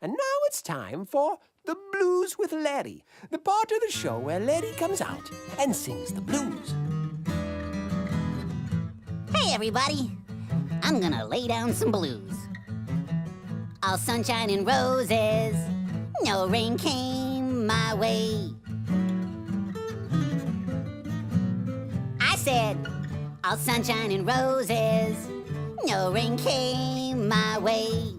And now it's time for The Blues with Larry, the part of the show where Larry comes out and sings the blues. Hey, everybody. I'm gonna lay down some blues. All sunshine and roses, no rain came my way. I said, all sunshine and roses, no rain came my way.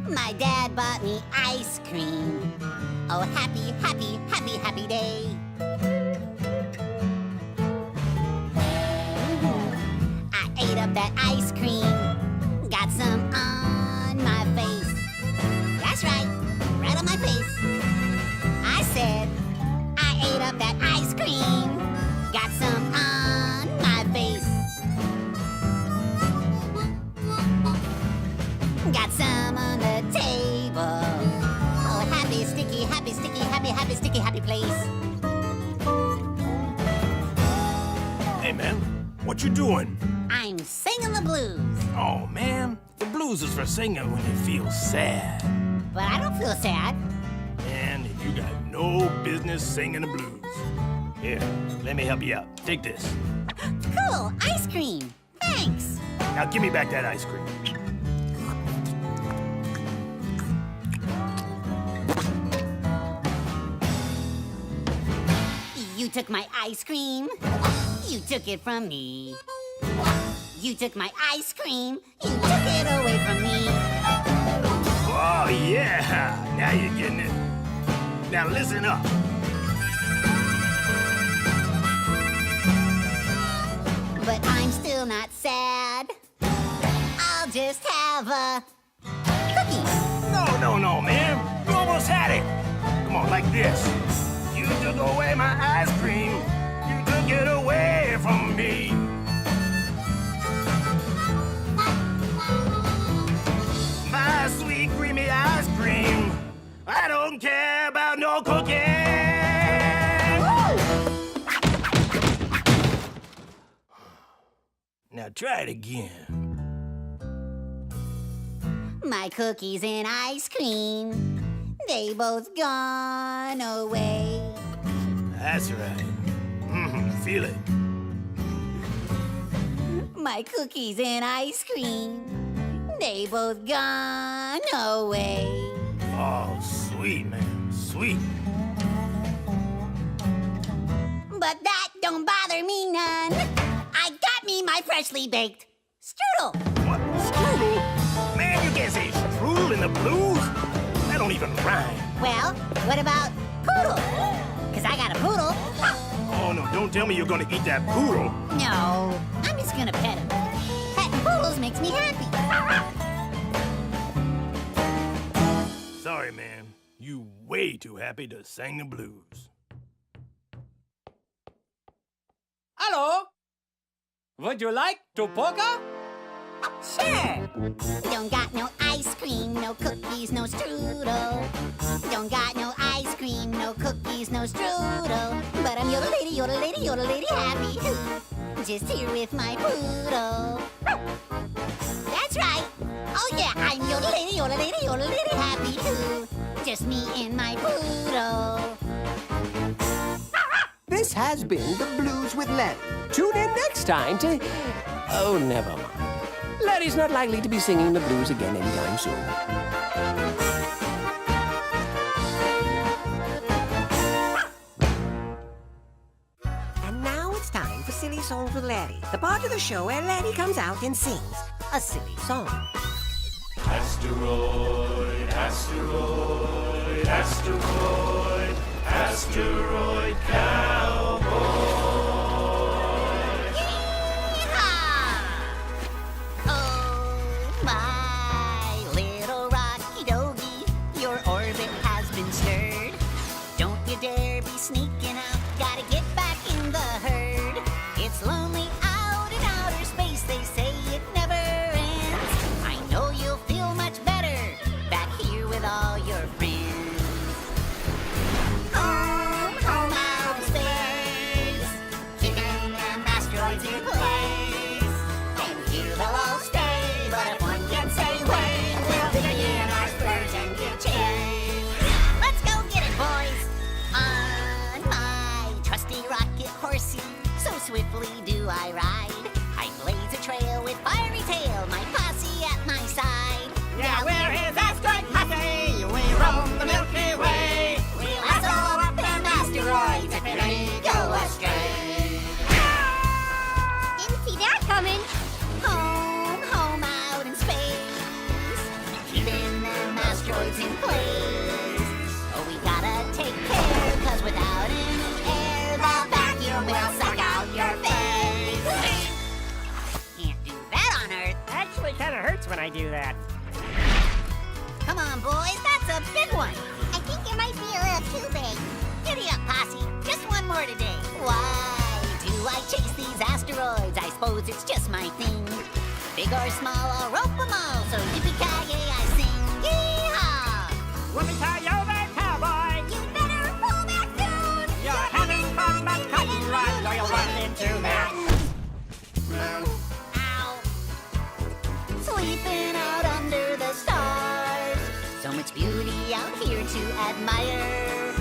My dad bought me ice cream. Oh, happy, happy, happy, happy day. I ate up that ice cream, got some on my face. That's right, right on my face. I said, I ate up that ice cream, got some on my face. Got some on the table. Oh, happy, sticky, happy, sticky, happy, happy, sticky, happy place. Hey, man, what you doing? I'm singing the blues. Oh, man, the blues is for singing when you feel sad. But I don't feel sad. Man, you got no business singing the blues. Here, let me help you out. Take this. Cool, ice cream. Thanks. Now give me back that ice cream. You took my ice cream. You took it from me. You took my ice cream. You took it away from me. Oh, yeah. Now you're getting it. Now listen up. But I'm still not sad. I'll just have a cookie. No, man. You almost had it. Come on, like this. You took away my ice cream. You took it away from me. My sweet creamy ice cream. I don't care about no cookie. Now try it again. My cookies and ice cream, they both gone away. That's right. Feel it. My cookies and ice cream, they both gone away. Oh, sweet, man. Sweet. But that don't bother me none. I got me my freshly baked strudel. What? Strudel? Man, you can't say strudel in the blues. That don't even rhyme. Well, what about poodle? 'Cause I got a poodle. Oh, no, don't tell me you're gonna eat that poodle. No, I'm just gonna pet him. Petting poodles makes me happy. Sorry, man. You way too happy to sing the blues. Hello? Would you like to poker? Sure. Don't got no ice cream, no cookies, no strudel. Don't got no ice cream, no cookies, no strudel. But I'm yodel-lady, yodel-lady, yodel-lady happy. Just here with my poodle. That's right. Oh yeah, I'm yodel-lady, yodel-lady, yodel-lady happy too. Just me and my poodle. This has been The Blues with Larry. Tune in next time to... Oh, never mind. Larry's not likely to be singing the blues again anytime soon. And now it's time for Silly Songs with Larry, the part of the show where Larry comes out and sings a silly song. Asteroid, asteroid, asteroid, asteroid cowboy. Oh, my little rocky doggy, your orbit has been stirred. Don't you dare be sneaking out, gotta get back in the herd. It's lonely out in outer space, they say it never ends. I know you'll feel much better back here with all your friends. Home, home out in space. do I ride? I blaze a trail with fiery tail, my posse at my side. Yeah, we're his asteroid posse. We roam the Milky Way. We lasso up them asteroids if any go astray. Didn't see that coming. Home out in space, keeping them asteroids in place. Oh, we gotta take care, 'cause without any air, the vacuum will suck out your face. Can't do that on Earth. Actually, kind of hurts when I do that. Come on, boys, that's a big one. I think it might be a little too big. Giddy up, posse. Just one more today. Why do I chase these asteroids? I suppose it's just my thing. Big or small, I'll rope them all. So yippee-ki-yay, I sing. Yee-haw! Whoopie-ki-yo there, cowboy. You better pull back soon. You're having fun, but couldn't run, or you'll run into that. Ow. Sleeping out under the stars. So much beauty out here to admire.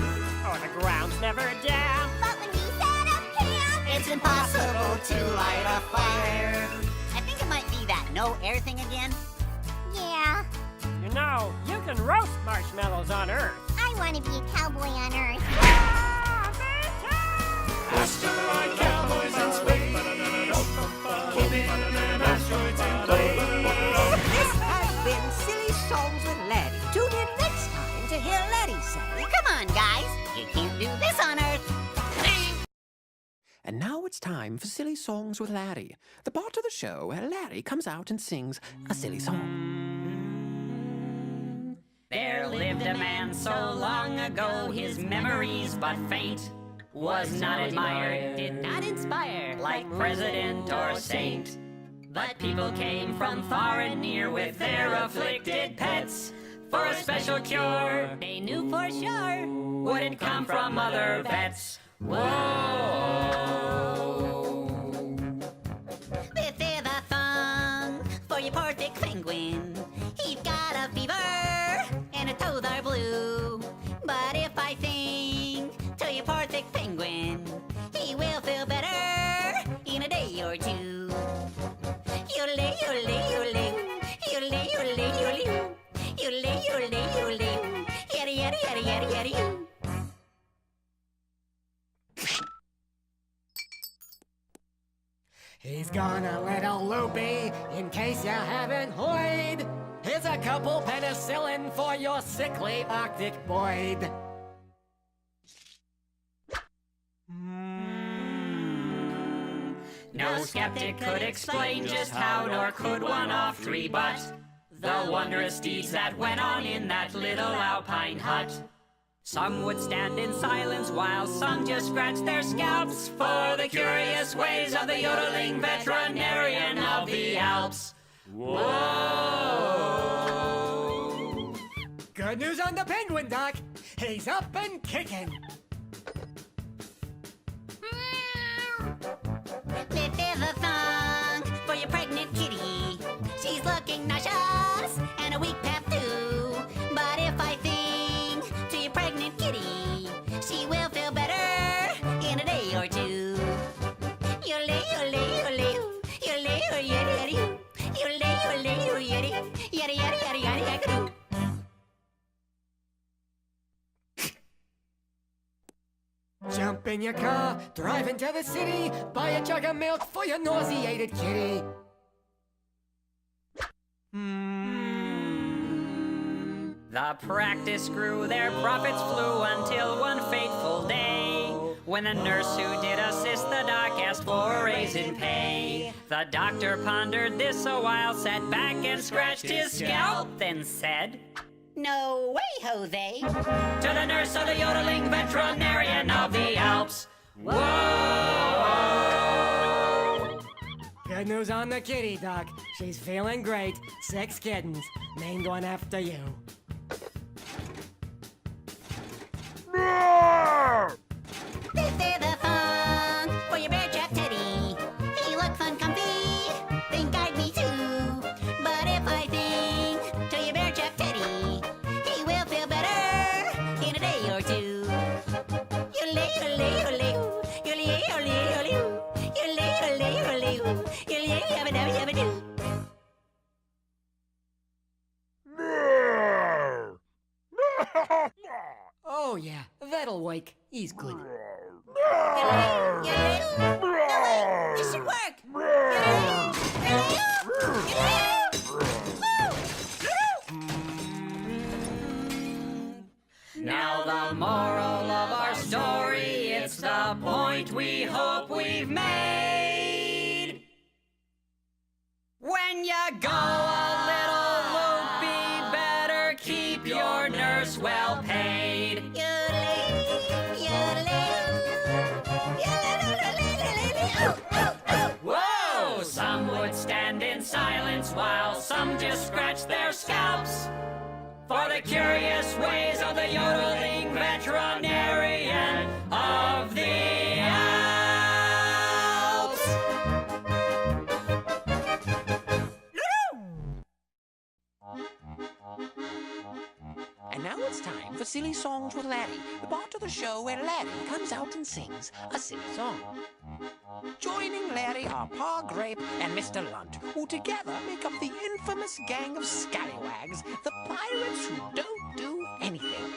Oh, the ground's never down. But when we set up camp, It's impossible to light a fire. I think it might be that no air thing again. yeah, You know, you can roast marshmallows on Earth. I want to be a cowboy on Earth. Asteroid cowboys in space. Keeping them asteroids in place. This has been Silly Songs with Laddie. Tune in next time to hear Laddie say. Come on, guys. You can't do this on Earth. And now it's time for Silly Songs with Laddie, the part of the show where Laddie comes out and sings a silly song. There lived a man so long ago, his memories but faint. Was not admired, did not inspire, like president or saint. But people came from far and near with their afflicted pets for a special cure. They knew for sure wouldn't come from other vets. Whoa! With the thong for your poor thick penguin. He's got a fever and his toes are blue. But if I sing to your poor thick penguin, he will feel better in a day or two. Yodelay, yodelay, yodelay, yodelay, yodelay, yodelay, yodelay, yodelay, yodelay, yada yada yada yada yada you. He's gone a little loopy, in case you haven't heard. Here's a couple penicillin for your sickly Arctic Boyd. No skeptic could explain just how, nor could one off three but the wondrous deeds that went on in that little alpine hut. Some would stand in silence while some just scratched their scalps for the curious ways of the yodeling veterinarian of the Alps. Whoa! Good news on the penguin, Doc. He's up and kicking. Lift the thong for your pregnant kitty. She's looking nauseous and a weak pap too. But if I sing to your pregnant kitty, she will feel better in a day or two. Yodelay, yodelay, yodelay, yodelay, yodelay, yodelay, yodelay, yodelay, yada yada yada yada yada doo. Jump in your car, drive into the city, buy a jug of milk for your nauseated kitty. The practice grew, their profits flew until one fateful day, when the nurse who did assist the doc asked for a raise in pay. The doctor pondered this a while, sat back and scratched his scalp, then said, No way, Jose. to the nurse of the yodeling veterinarian of the Alps. Whoa! Good news on the kitty, Doc. She's feeling great. 6 kittens, named one after you. This is the thong for your bear trap teddy. He looks fun comfy, think I'd be too. But if I sing to your bear trap teddy, he will feel better in a day or two. Yodelay, yodelay, yodelay, yodelay, yodelay, yodelay, yodelay, yodelay, yeah, that'll work. He's good. This should work. Now the moral of our story, it's the point we hope we've made. When you go a little loopy, better keep your nurse well paid. Whoa! Some would stand in silence while some just scratch their scalps. For the curious ways of the yodeling veterinarian of the Alps. And now it's time for Silly Songs with Larry, the part of the show where Larry comes out and sings a silly song. Joining Larry are Pa Grape and Mr. Lunt, who together make up the infamous gang of scallywags, the pirates who don't do anything.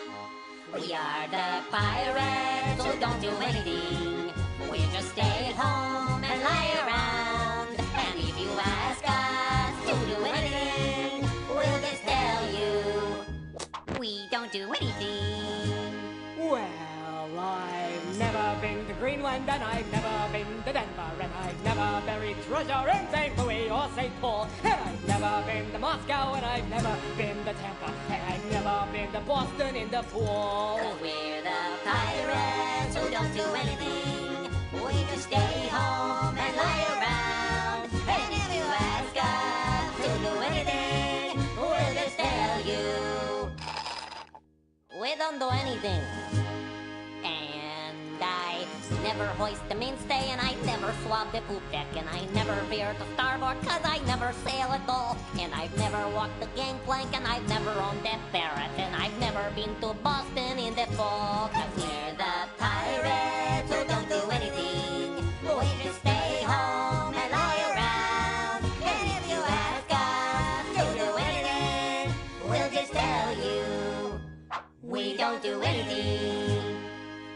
We are the pirates who don't do anything. We just stay at home and lie around. And if you ask us to do anything, we'll just tell you we don't do anything. Well, I've never been to Greenland, and I've never been to Denver, and I've never buried treasure in St. Louis or St. Paul, and I've never been to Moscow, and I've never been to Tampa, and I've never been to Boston in the fall. We're the pirates who don't do anything. We just stay home and lie around. And if you ask us to do anything, we'll just tell you we don't do anything. And I never hoist the mainstay, and I never swab the poop deck, and I never veer to starboard, 'cause I never sail at all. And I've never walked the gangplank, and I've never owned that ferret, and I've never been to Boston in the fall. 'Cause we're the pirates who don't do anything. We just stay home and lie around. And if you ask us to do anything, we'll just tell you we don't do anything.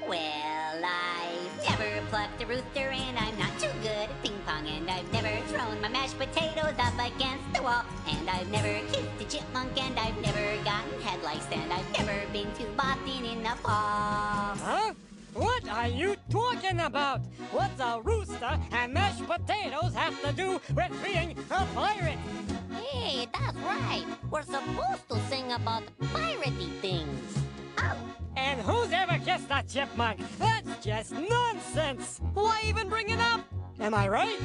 Well, I've never plucked a rooster, and I'm not too good at ping pong, and I've never thrown my mashed potatoes up against the wall, and I've never kissed a chipmunk, and I've never gotten head lice, and I've never been to Boston in the fall. Huh? What are you talking about? What's a rooster and mashed potatoes have to do with being a pirate? Hey, that's right. We're supposed to sing about piratey things. Oh. And who's ever kissed a chipmunk? That's just nonsense! Why even bring it up? Am I right?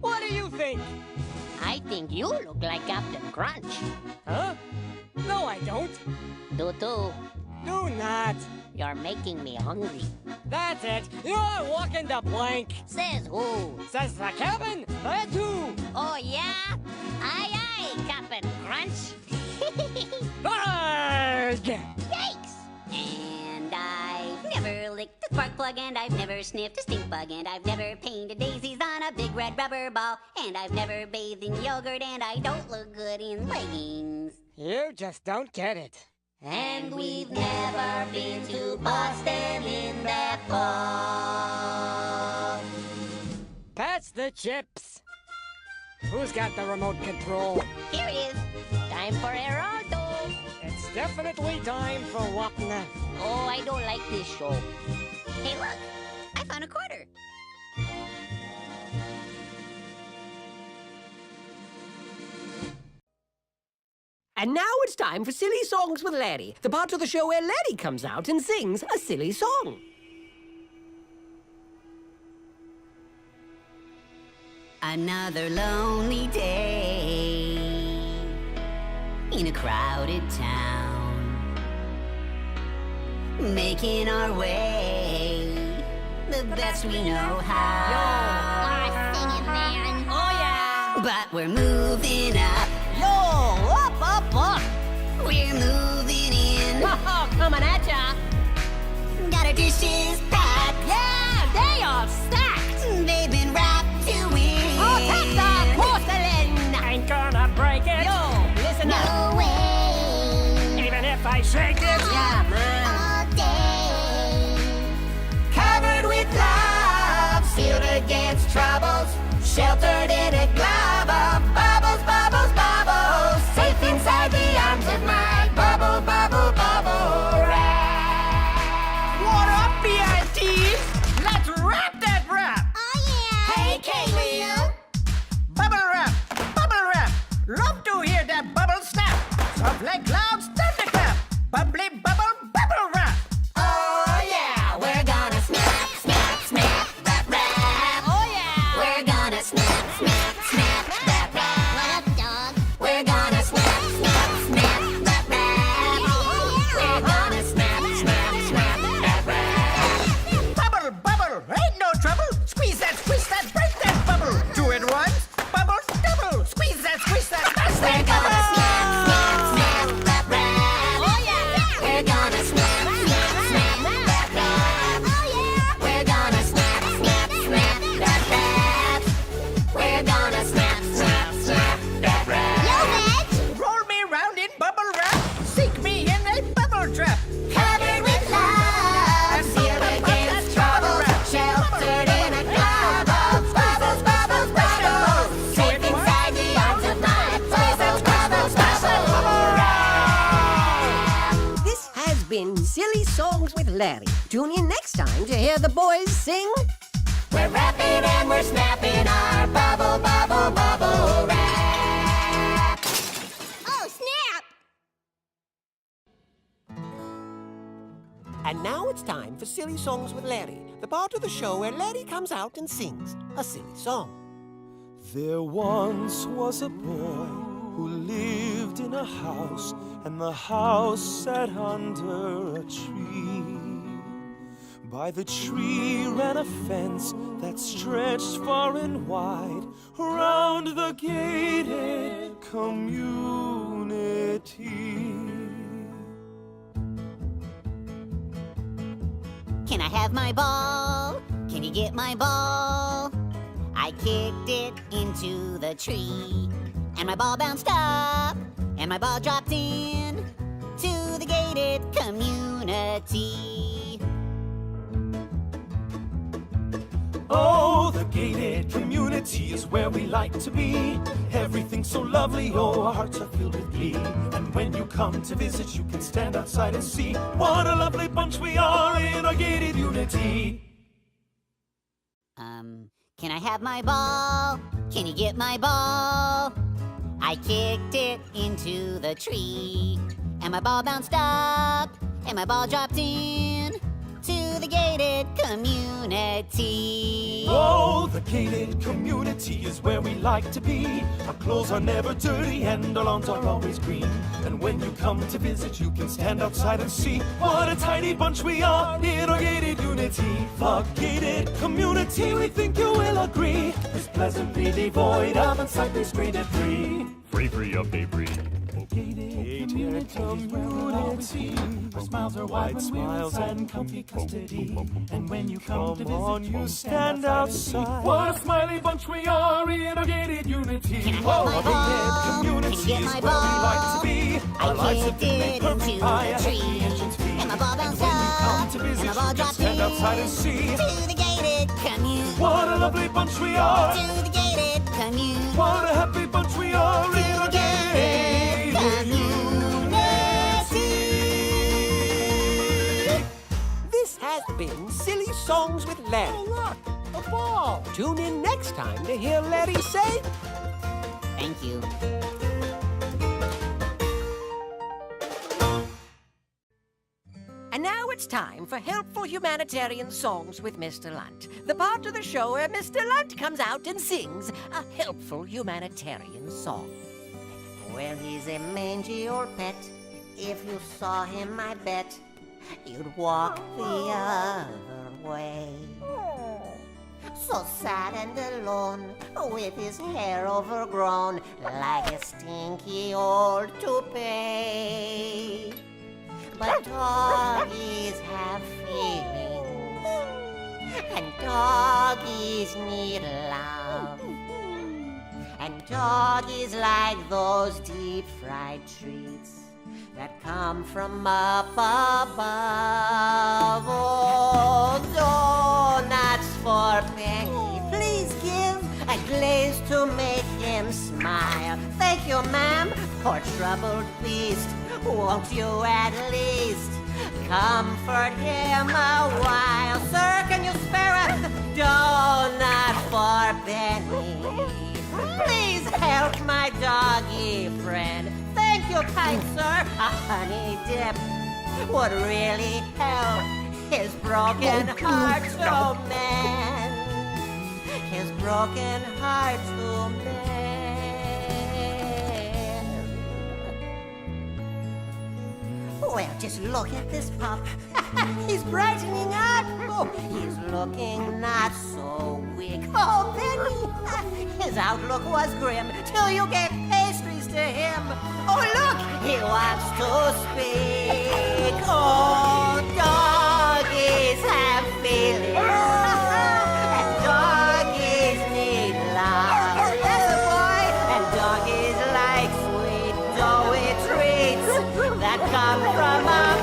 What do you think? I think you look like Captain Crunch. Huh? No, I don't. Do. Do not. You're making me hungry. That's it. You're walking the plank. Says who? Says the cabin. That's who. Oh, yeah? Aye, Captain Crunch. Arrgh! Yikes! And I've never licked a spark plug, and I've never sniffed a stink bug, and I've never painted daisies on a big red rubber ball, and I've never bathed in yogurt, and I don't look good in leggings. You just don't get it. And we've never been to Boston in the fall. Pass the chips. Who's got the remote control? Here it is. Time for Geraldo. It's definitely time for Wapna. Oh, I don't like this show. Hey, look. I found a quarter. And now it's time for Silly Songs with Larry, the part of the show where Larry comes out and sings a silly song. Another lonely day in a crowded town, making our way the best we know how. Singing, man. Oh yeah! But we're moving up. Yo, up! We're moving in. Coming at ya! Got our dishes packed. Yeah, they are stacked! They've been wrapped to win. Oh, take the porcelain! Ain't gonna break it. Yo, listen up! No way. Even if I shake it. Yeah, man! All day. troubles, sheltered in a glove of bubbles, bubbles, bubbles, safe inside the arms of my bubble, bubble, bubble wrap. What up, BITs? Let's wrap that wrap! Oh, yeah. Hey, K-Wheel. Bubble wrap! Bubble wrap! Love to hear that bubble snap! Soft like clouds, thunderclap! Bubbly bubble, bubble wrap! Oh, yeah, we're gonna snap, snap, snap that wrap. Oh, yeah. We're gonna snap, snap, snap that wrap. What up, dog? We're gonna snap, snap, snap that wrap. We're gonna snap, snap, snap that wrap. Bubble, bubble, ain't no trouble! Squeeze that, break that bubble! Do it once, bubble, double! Squeeze that, bust We're that gonna bubble! snap, snap, snap that wrap. Oh, yeah. We're gonna snap, snap, snap that wrap. Oh, yeah. We're gonna snap, snap, snap that wrap. We're gonna snap, snap, snap that wrap. Yo, Veg. Roll me round in bubble wrap! Seek me in a bubble trap! Covered with love, sealed against trouble, sheltered in a cloud of bubbles, bubbles, bubbles, safe inside the arms of my bubbles, bubbles, bubble wrap. This has been Silly Songs with Larry. Tune in next time to hear the boys sing. We're rapping and we're snapping our bubble, bubble, bubble wrap. Oh, snap. And now it's time for Silly Songs with Larry, the part of the show where Larry comes out and sings a silly song. There once was a boy who lived in a house, and the house sat under a tree. By the tree ran a fence that stretched far and wide around the gated community. Can I have my ball? Can you get my ball? I kicked it into the tree, and my ball bounced up, and my ball dropped in to the gated community. Oh, the gated community is where we like to be. Everything's so lovely, oh, our hearts are filled with glee. And when you come to visit, you can stand outside and see what a lovely bunch we are in our gated unity. Can I have my ball? Can you get my ball? I kicked it into the tree, and my ball bounced up, and my ball dropped in to the gated community. Oh, the gated community is where we like to be. Our clothes are never dirty and our lawns are always green. And when you come to visit, you can stand outside and see what a tiny bunch we are in our gated unity. The gated community, we think you will agree, is pleasantly devoid of unsightly stray debris. Free of debris. Gated community, our smiles are wide smiles and comfy custody. And when you come to visit, you stand outside. What a smiley bunch we are in our gated unity. Can I have my The ball? gated Can community you get is my where we like to be. Our I lives have kicked been it made perfect into by the a tree, happy entrance fee. and my ball bounced when you come up, to visit, and my you ball can dropped stand in outside and see to the gated community. what a lovely bunch we are. To the gated community. What a happy bunch we are in our gated unity. This has been Silly Songs with Larry. Oh, look, a ball! Tune in next time to hear Larry say... Thank you. And now it's time for Helpful Humanitarian Songs with Mr. Lunt, the part of the show where Mr. Lunt comes out and sings a helpful humanitarian song. Well, he's a mangy old pet. If you saw him, I bet you'd walk the other way. So sad and alone, with his hair overgrown, like a stinky old toupee. But doggies have feelings, and doggies need love. And doggies like those deep-fried treats that come from up above. Oh, donuts for Peggy. Please give ways to make him smile. Thank you, ma'am, poor troubled beast. Won't you at least comfort him a while? Sir, can you spare a donut for Benny? Please help my doggy friend. Thank you, kind sir. A honey dip would really help his broken heart to mend. His broken heart to mend. Well, just look at this pup. He's brightening up. Oh, he's looking not so weak. Oh, Benny, his outlook was grim till you gave pastries to him. Oh, look, he wants to speak. Oh, doggies have feelings. And doggies need love. That's a boy. And doggies like sweet, doughy treats that come from above.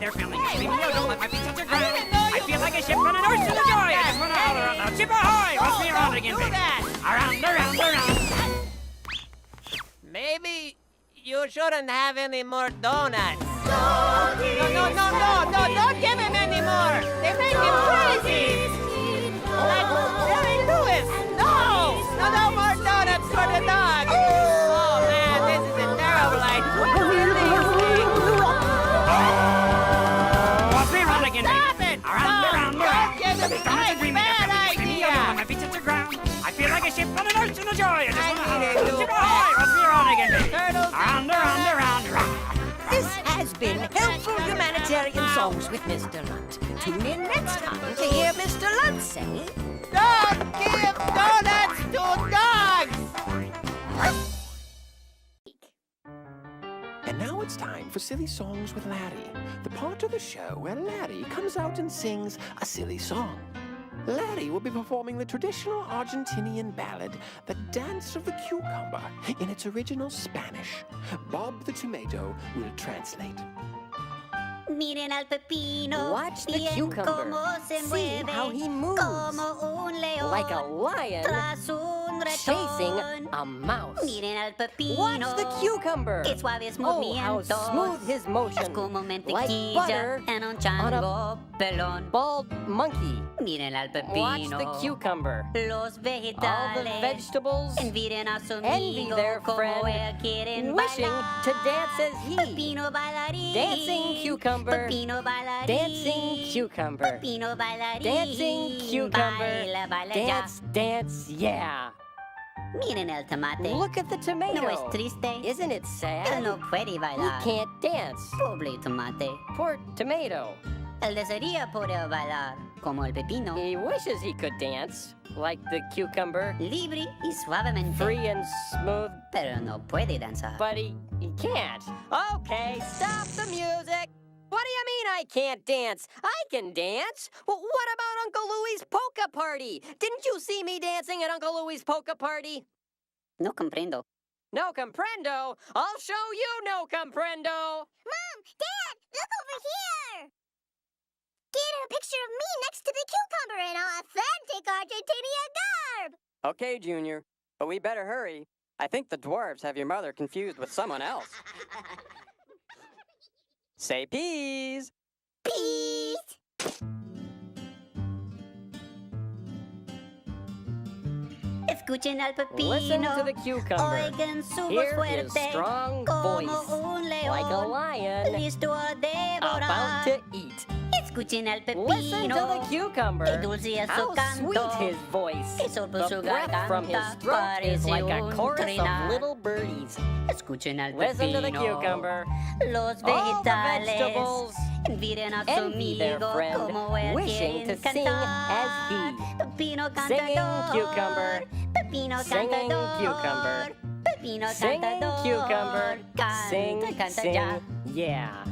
They're filming. Don't let my feet touch the ground. I feel like a ship on an ocean of joy. I just want to holler out loud. Ship ahoy! Watch me around again, baby. Around. Maybe you shouldn't have any more donuts. No, don't give him any more. They make him crazy. Like Jerry Lewis. No more donuts for the dog. Oh, man, this is a terrible idea. Stop it! Around. Don't give him Don't bad idea. my feet touch the ground. I feel like a ship on an ocean of joy. I just want to holler. Ship ahoy! Watch me around again, baby. Around. This has been Helpful Humanitarian Songs with Mr. Lunt. Tune in next time to hear Mr. Lunt say... Don't give donuts to dogs. And now it's time for Silly Songs with Larry, the part of the show where Larry comes out and sings a silly song. Larry will be performing the traditional Argentinian ballad, The Dance of the Cucumber, in its original Spanish. Bob the Tomato will translate. Miren al pepino. Watch the bien cucumber. Cómo se See mueve, how he moves. como un león. Like a lion Tras un chasing ratón. a mouse. Miren al pepino. Watch the cucumber. Qué suaves Oh, movimientos. how smooth his motion. Es como Like mantequilla butter en un on chango pelón. Bald monkey. Miren al pepino. Watch the cucumber. Los All the vegetales. vegetables Envidian a su envy amigo their como friend, él quieren wishing bailar. to dance as he. Pepino bailarín. Dancing cucumber. Pepino bailarín. Dancing cucumber. Pepino bailarín. Dancing cucumber. Baila Dance, yeah. Miren el tomate. Look at the tomato. No es triste. Isn't it Él sad? no puede He bailar. can't dance. Pobre tomate. Poor tomato. Él desearía poder bailar como el pepino. He wishes he could dance, like the cucumber, Libre y suavemente. free and smooth, Pero no puede danzar. but he can't. Okay, stop the music. What do you mean I can't dance? I can dance. Well, what about Uncle Louie's polka party? Didn't you see me dancing at Uncle Louie's polka party? No comprendo. No comprendo. I'll show you no comprendo. Mom, Dad, look over here. Get a picture of me next to the cucumber in authentic Argentinian garb. Okay, Junior, but we better hurry. I think the dwarves have your mother confused with someone else. Say peas. Peas. Escuchen al pepino. Listen to the cucumber. Oigan su voz Hear his fuerte. strong Como voice, un león. like a lion Listo a devorar. about to eat. Escuchen al Listen pepino. to the cucumber. Qué dulce es su How canto. sweet his voice. Eso por The su breath from his garganta throat is parece like a un chorus trinar. of little birdies. Escuchen al Listen to the pepino. cucumber. Los All the vegetales. vegetables Envidian a su envy their amigo friend, como él wishing to quieren sing cantar. as he. Pepino Singing cantador. cucumber. Pepino Singing cantador. cucumber. Pepino Singing cantador. cucumber. Canta, Sing, canta sing, ya. yeah.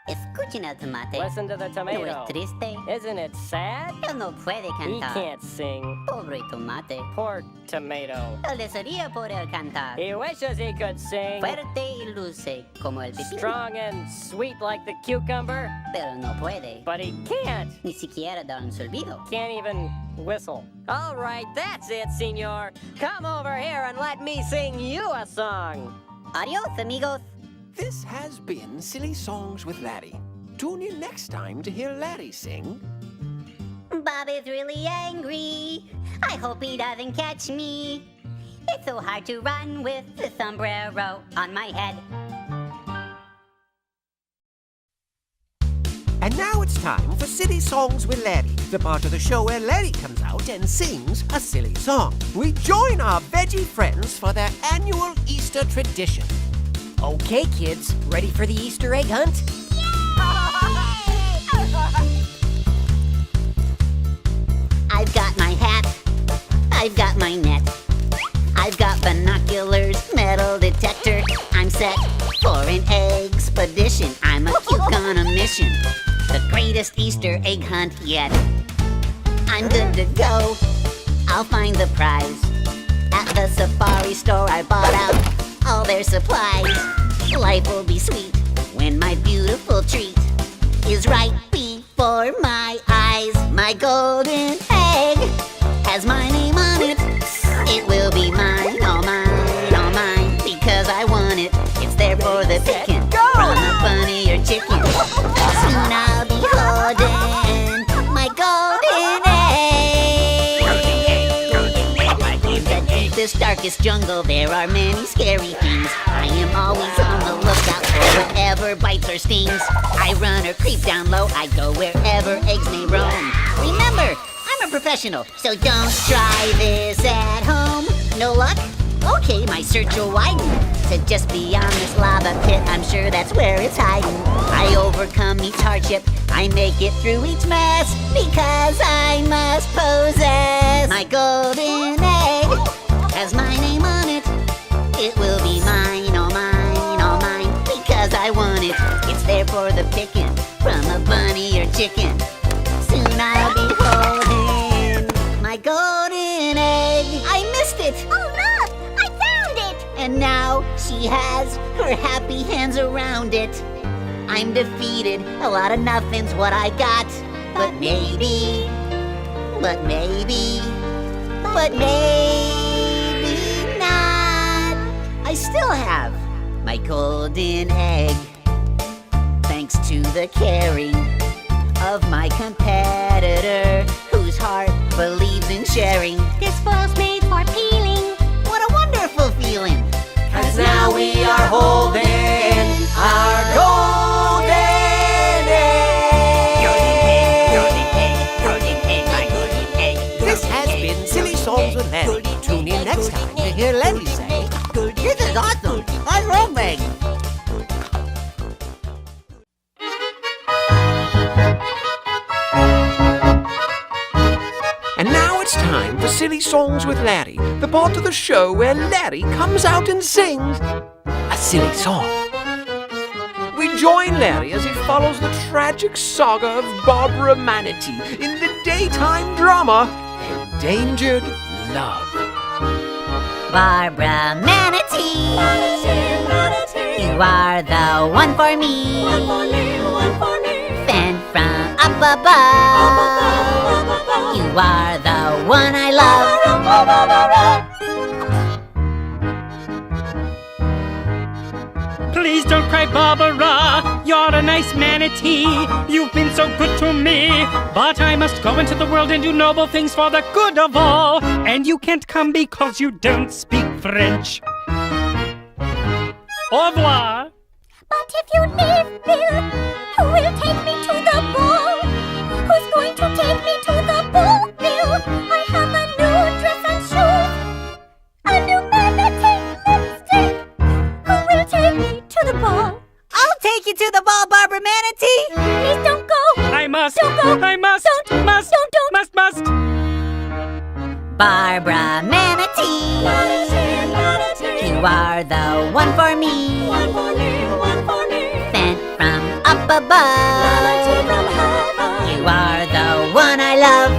Escuchen el tomate. Listen to the No tomato. es triste. Isn't it sad? Él no puede He cantar. can't sing. Pobre tomate. Poor tomato. Él desearía poder cantar. He wishes he could sing. Fuerte y dulce como el pepino. Strong and sweet like the cucumber. Pero no puede. But he can't. Ni siquiera dar un silbido. Can't even whistle. All right, that's it, senor. Come over here and let me sing you a song. Adios, amigos. This has been Silly Songs with Larry. Tune in next time to hear Larry sing. Bob is really angry. I hope he doesn't catch me. It's so hard to run with the sombrero on my head. And now it's time for Silly Songs with Larry, the part of the show where Larry comes out and sings a silly song. We join our veggie friends for their annual Easter tradition. Okay, kids, ready for the Easter egg hunt? I've got my hat. I've got my net. I've got binoculars, metal detector. I'm set for an expedition. I'm a cuke on a mission. The greatest Easter egg hunt yet. I'm good to go. I'll find the prize. At the safari store I bought out all their supplies. Life will be sweet when my beautiful treat is right before my eyes. My golden egg has my name on it. It will be mine, all mine, because I want it. It's there for the picking, from a bunny or chicken. Soon I'll be holding my golden egg. In the deepest, darkest jungle, there are many scary things. I am always on the lookout for whatever bites or stings. I run or creep down low, I go wherever eggs may roam. Remember, I'm a professional, so don't try this at home. No luck? Okay, my search will widen to just beyond this lava pit. I'm sure that's where it's hiding. I overcome each hardship, I make it through each mess, because I must possess my golden egg. Has my name on it. It will be mine, all mine, because I want it. It's there for the picking, from a bunny or chicken. Soon I'll be holding my golden egg. I missed it. Oh, look! I found it! And now she has her happy hands around it. I'm defeated, a lot of nothing's what I got. But maybe not. I still have my golden egg, thanks to the caring of my competitor, whose heart believes in sharing. This bowl's made for peeling. What a wonderful feeling! 'Cause now we are holding our golden egg. This has been Silly Songs with Larry. Tune in next time to hear Larry say, This is awesome. I love eggs. And now it's time for Silly Songs with Larry, the part of the show where Larry comes out and sings a silly song. We join Larry as he follows the tragic saga of Barbara Manatee in the daytime drama Endangered Love. Barbara Manatee, you are the one for me. Sent from up above, you are the one I love. Please don't cry, Barbara. You're a nice manatee. You've been so good to me. But I must go into the world and do noble things for the good of all. And you can't come because you don't speak French. Au revoir. But if you leave, Bill, who will take me to the ball? Who's going to take me to the ball, Bill? I have a new dress and shoes, a new manatee lipstick. Who will take me to the ball? I'll take you to the ball, Barbara Manatee. Please don't go. I must. Don't go. I must. Don't. Must. Don't. Must. Barbara Manatee, you are the one for me. Sent from up above. You are the one I love.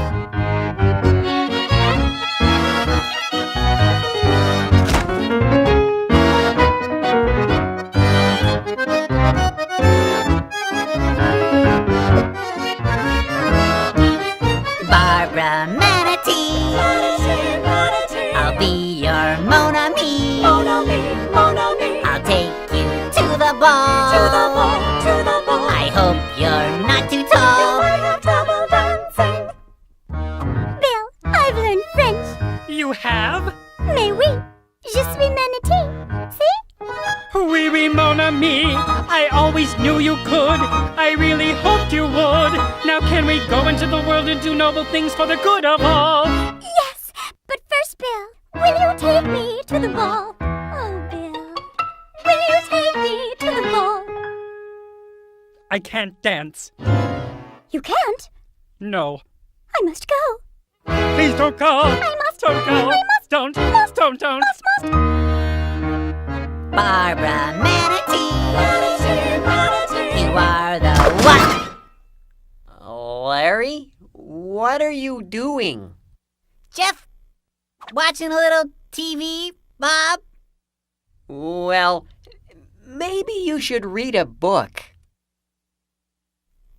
Barbara Manatee, I'll be your Mon Ami. I'll take you to the ball. I hope you're not too tall. Bill, I've learned French. You have? Mais oui, je suis Manatee. See? Oui, oui, mon ami. I always knew you could. I really hoped you would. Now can we go into the world and do noble things for the good of all? Yes, but first, Bill, will you take me to the ball? Oh, Bill, will you take me to the ball? I can't dance. You can't? No. I must go. Please don't go. I must. Don't go. I must. Don't. Must. Don't. Must. Barbara Manatee, you are the one. Larry, what are you doing? Jeff, watching a little TV, Bob? Well, maybe you should read a book.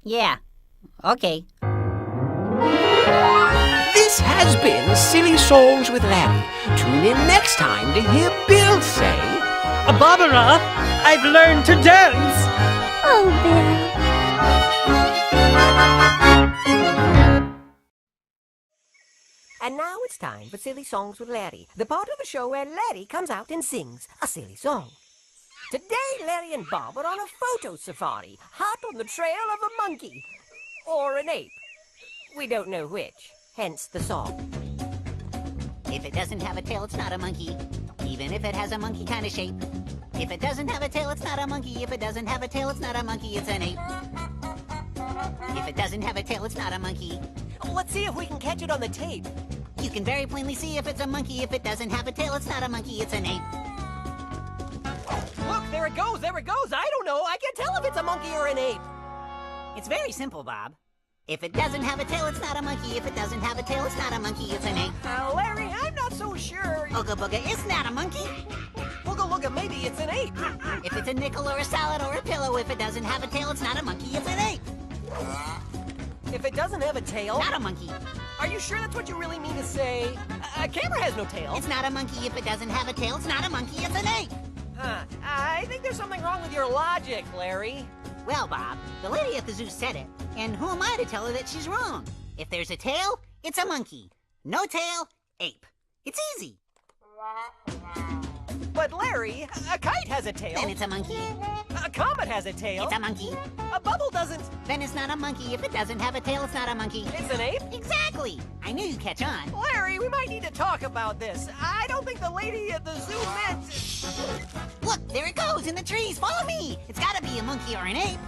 Yeah, okay. This has been Silly Songs with Larry. Tune in next time to hear Bill say, Barbara, I've learned to dance. Oh, Bill. And now it's time for Silly Songs with Larry, the part of the show where Larry comes out and sings a silly song. Today, Larry and Bob are on a photo safari, hot on the trail of a monkey. Or an ape. We don't know which, hence the song. If it doesn't have a tail, it's not a monkey. Even if it has a monkey kind of shape. If it doesn't have a tail, it's not a monkey. If it doesn't have a tail, it's not a monkey, it's an ape. If it doesn't have a tail, it's not a monkey. Let's see if we can catch it on the tape. You can very plainly see if it's a monkey. If it doesn't have a tail, it's not a monkey, it's an ape. Look, there it goes. I don't know. I can't tell if it's a monkey or an ape. It's very simple, Bob. If it doesn't have a tail, it's not a monkey. If it doesn't have a tail, it's not a monkey, it's an ape. Larry, I'm not so sure. Ooga booga, it's not a monkey. Ooga looga, maybe it's an ape. If it's a nickel or a salad or a pillow, if it doesn't have a tail, it's not a monkey, it's an ape. If it doesn't have a tail... Not a monkey. Are you sure that's what you really mean to say? A camera has no tail. It's not a monkey. If it doesn't have a tail, it's not a monkey, it's an ape. I think there's something wrong with your logic, Larry. Well, Bob, the lady at the zoo said it, and who am I to tell her that she's wrong? If there's a tail, it's a monkey. No tail, ape. It's easy. But Larry, a kite has a tail. Then it's a monkey. A comet has a tail. It's a monkey. A bubble doesn't. Then it's not a monkey. If it doesn't have a tail, it's not a monkey. It's an ape? Exactly. I knew you'd catch on. Larry, we might need to talk about this. I don't think the lady at the zoo meant... Shh. Look, there it goes in the trees. Follow me. It's gotta be a monkey or an ape.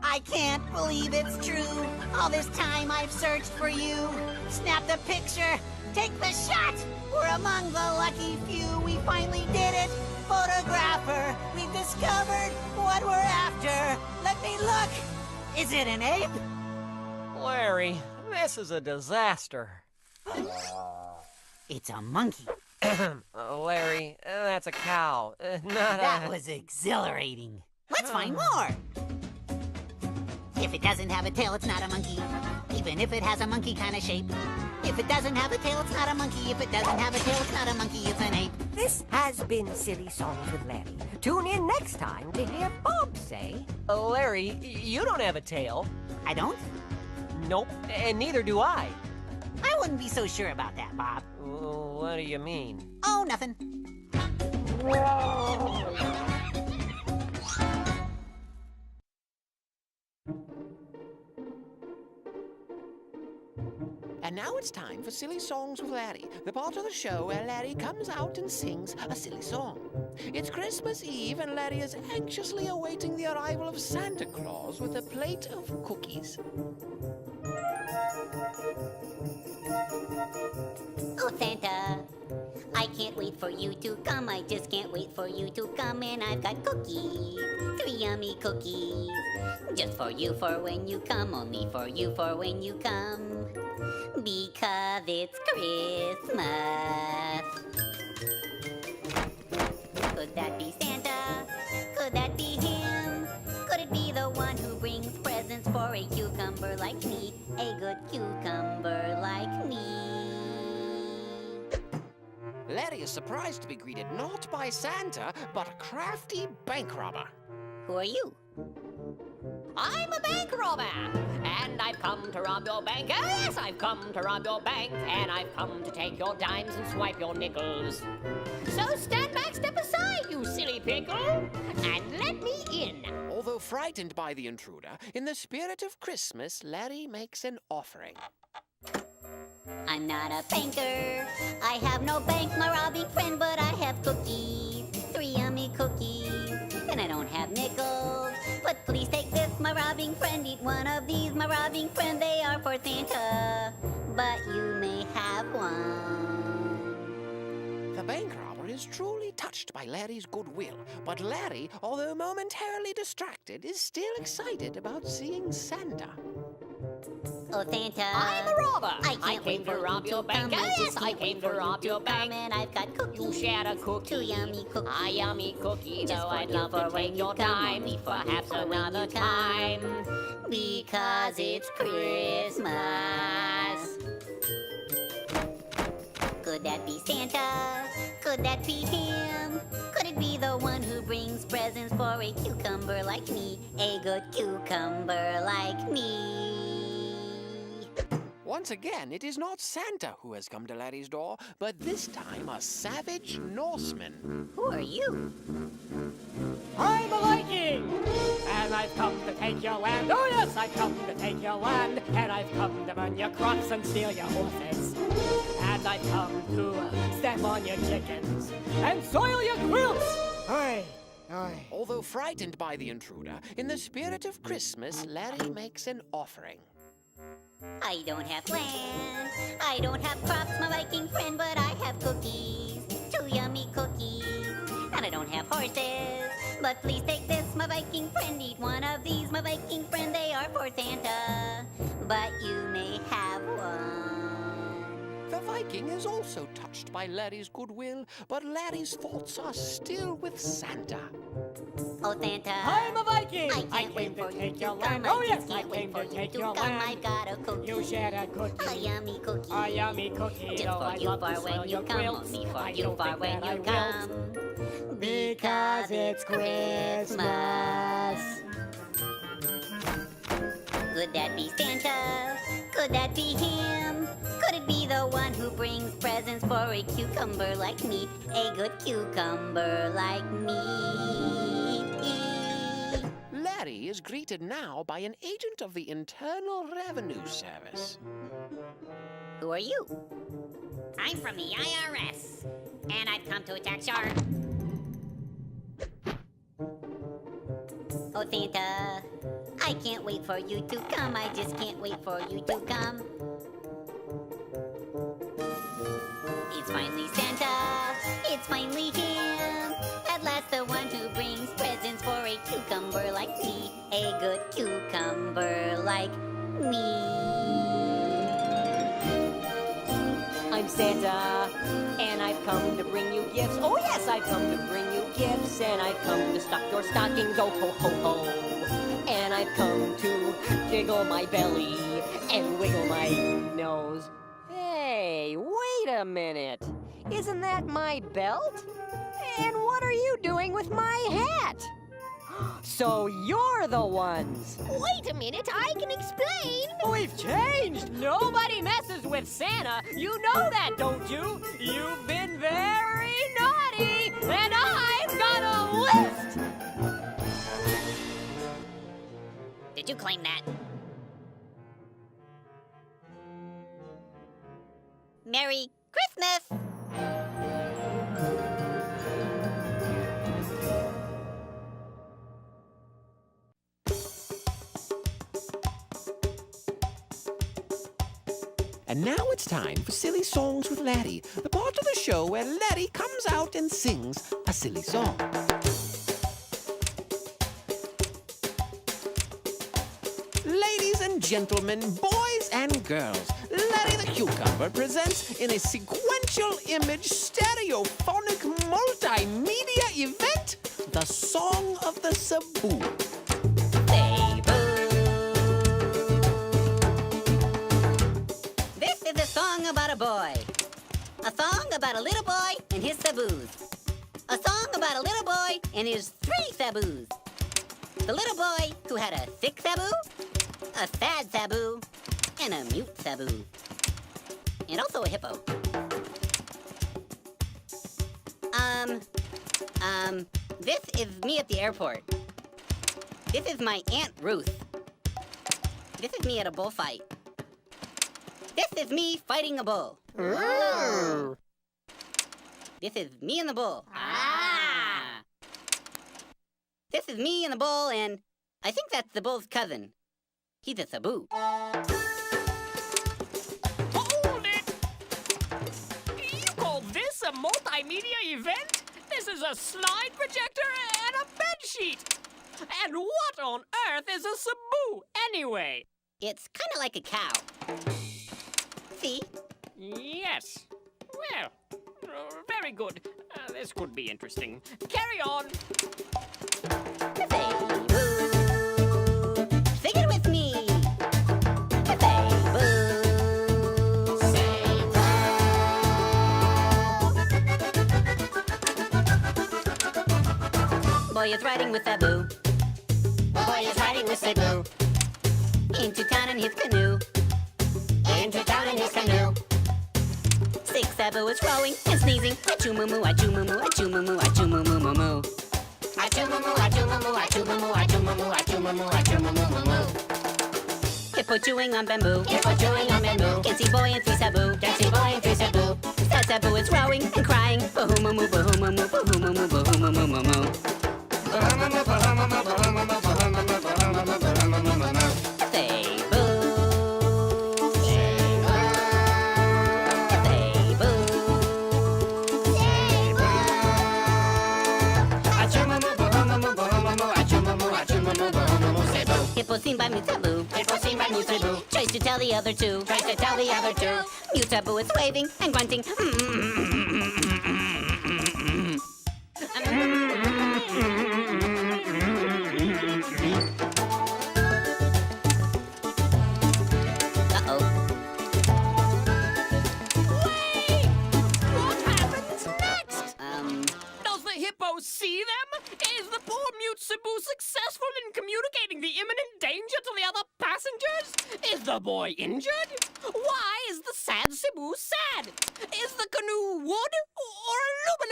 I can't believe it's true. All this time I've searched for you. Snap the picture. Take the shot. We're among the lucky few. We finally did it. Photographer, we've discovered what we're after. Let me look. Is it an ape? Larry, this is a disaster. It's a monkey. Larry, that's a cow. That was exhilarating. Let's find more. If it doesn't have a tail, it's not a monkey. Even if it has a monkey kind of shape. If it doesn't have a tail, it's not a monkey. If it doesn't have a tail, it's not a monkey, it's an ape. This has been Silly Songs with Larry. Tune in next time to hear Bob say, Larry, you don't have a tail. I don't? Nope, and neither do I. I wouldn't be so sure about that, Bob. What do you mean? Oh, nothing. And now it's time for Silly Songs with Larry, the part of the show where Larry comes out and sings a silly song. It's Christmas Eve and Larry is anxiously awaiting the arrival of Santa Claus with a plate of cookies. Oh, Santa, I can't wait for you to come. I just can't wait for you to come. And I've got cookies, 3 yummy cookies. Just for you for when you come, only for you for when you come. Because it's Christmas. Could that be Santa? Could that be him? Could it be the one who brings presents for a cucumber like me? A good cucumber like me. Larry is surprised to be greeted not by Santa, but a crafty bank robber. Who are you? I'm a bank robber, and I've come to rob your bank. Oh, yes, I've come to rob your bank, and I've come to take your dimes and swipe your nickels. So stand back, step aside, you silly pickle, and let me in. Although frightened by the intruder, in the spirit of Christmas, Larry makes an offering. I'm not a banker. I have no bank, my robbing friend, but I have cookies, 3 yummy cookies. And I don't have nickels, but please take this, my robbing friend. Eat one of these, my robbing friend. They are for Santa, but you may have one. The bank robber is truly touched by Larry's goodwill, but Larry, although momentarily distracted, is still excited about seeing Santa. Oh, Santa. I'm a robber. I came to rob your bank. Oh, yes, I came to rob your bank. And I've got cookies. You shared a cookie. 2 yummy cookies. A yummy cookie, Just though for I'd you love for to when take you your come, time, only for perhaps you for when another you come. time. Because it's Christmas. Could that be Santa? Could that be him? Could it be the one who brings presents for a cucumber like me? A good cucumber like me. Once again, it is not Santa who has come to Larry's door, but this time a savage Norseman. Who are you? I'm a Viking, and I've come to take your land. Oh yes, I've come to take your land, and I've come to burn your crops and steal your horses. And I've come to step on your chickens and soil your quilts. Aye, aye. Although frightened by the intruder, in the spirit of Christmas, Larry makes an offering. I don't have land, I don't have crops, my Viking friend, but I have cookies, 2 yummy cookies. And I don't have horses, but please take this, my Viking friend. Eat one of these, my Viking friend. They are for Santa, but you may have one. The Viking is also touched by Larry's goodwill, but Larry's thoughts are still with Santa. Oh, Santa. I'm a Viking. I came to take your land. Oh yes, I came to take your land. I've got a cookie. You shared a cookie. A yummy cookie. A yummy cookie. Just for you for when you come. Only for you for when you come. Because it's Christmas. Could that be Santa? Could that be him? Could it be the one who brings presents for a cucumber like me? A good cucumber like me. Larry is greeted now by an agent of the Internal Revenue Service. Who are you? I'm from the IRS, and I've come to tax your... Oh, Santa, I can't wait for you to come. I just can't wait for you to come. It's finally Santa, it's finally him. At last the one who brings presents for a cucumber like me. A good cucumber like me. I'm Santa, and I've come to bring you gifts. Oh yes, I've come to bring you gifts, and I've come to stuff your stockings. Oh ho ho ho! And I've come to jiggle my belly and wiggle my nose. Hey, wait a minute! Isn't that my belt? And what are you doing with my hat? So you're the ones! Wait a minute, I can explain! We've changed! Nobody messes with Santa! You know that, don't you? You've been very naughty! And I've got a list! Did you claim that? Merry Christmas! And And now it's time for Silly Songs with Laddie, the part of the show where Laddie comes out and sings a silly song. Ladies and gentlemen, boys and girls, Laddie the Cucumber presents in a sequential image stereophonic multimedia event the Song of the Saboo. This is a song about a boy. A song about a little boy and his saboos. A song about a little boy and his 3 saboos. The little boy who had a sick saboo, a sad saboo, and a mute saboo. And also a hippo. This is me at the airport. This is my Aunt Ruth. This is me at a bullfight. This is me fighting a bull. This is me and the bull. This is me and the bull, and I think that's the bull's cousin. He's a saboo. Hold it! You call this a multimedia event? This is a slide projector and a bedsheet. And what on earth is a saboo, anyway? It's kind of like a cow. See? Yes. Well, very good. This could be interesting. Carry on. Sing it with me. Boy is riding with Saboo. Boy is riding with Saboo. Into town in his canoe. Into town in his canoe. 6 Saboo is rowing and sneezing. Achoo moo moo, achoo moo moo, achoo moo moo, achoo moo moo moo moo. Achoo moo moo, achoo moo moo, achoo moo moo, achoo moo moo, achoo moo moo, achoo moo moo moo moo. Hippo chewing on bamboo. Hippo chewing on bamboo. Can see boy and 3 Saboo. Can see boy and 3 Saboo. Sad Saboo is rowing and crying. Bahoo moo moo, bahoo moo moo, bahoo moo moo, bahoo moo moo moo moo. Hippo seen by mute Saboo. Hippo seen by mute Saboo. Tries to tell the other 2. Tries to tell the other 2. Mute Saboo is waving and grunting. See them? Is the poor mute Saboo successful in communicating the imminent danger to the other passengers? Is the boy injured? Why is the sad Saboo sad? Is the canoe wood or